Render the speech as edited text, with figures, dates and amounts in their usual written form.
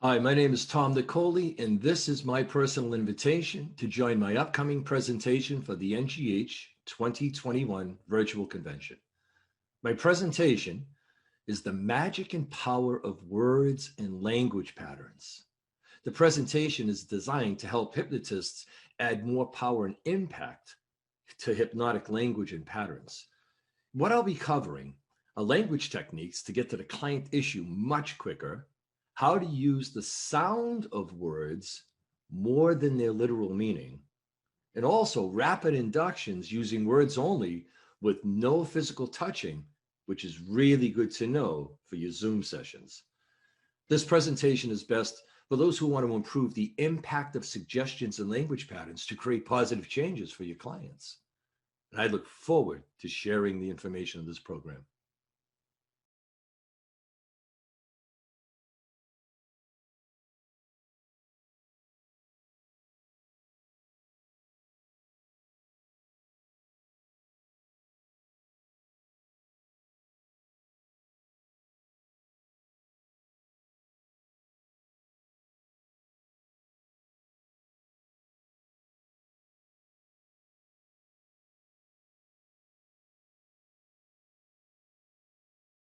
Hi, my name is Tom Nicoli, and this is my personal invitation to join my upcoming presentation for the NGH 2021 virtual convention. My presentation is the magic and power of words and language patterns. The presentation is designed to help hypnotists add more power and impact to hypnotic language and patterns. What I'll be covering are language techniques to get to the client issue much quicker, how to use the sound of words more than their literal meaning, and also rapid inductions using words only with no physical touching, which is really good to know for your Zoom sessions. This presentation is best for those who want to improve the impact of suggestions and language patterns to create positive changes for your clients. And I look forward to sharing the information of this program.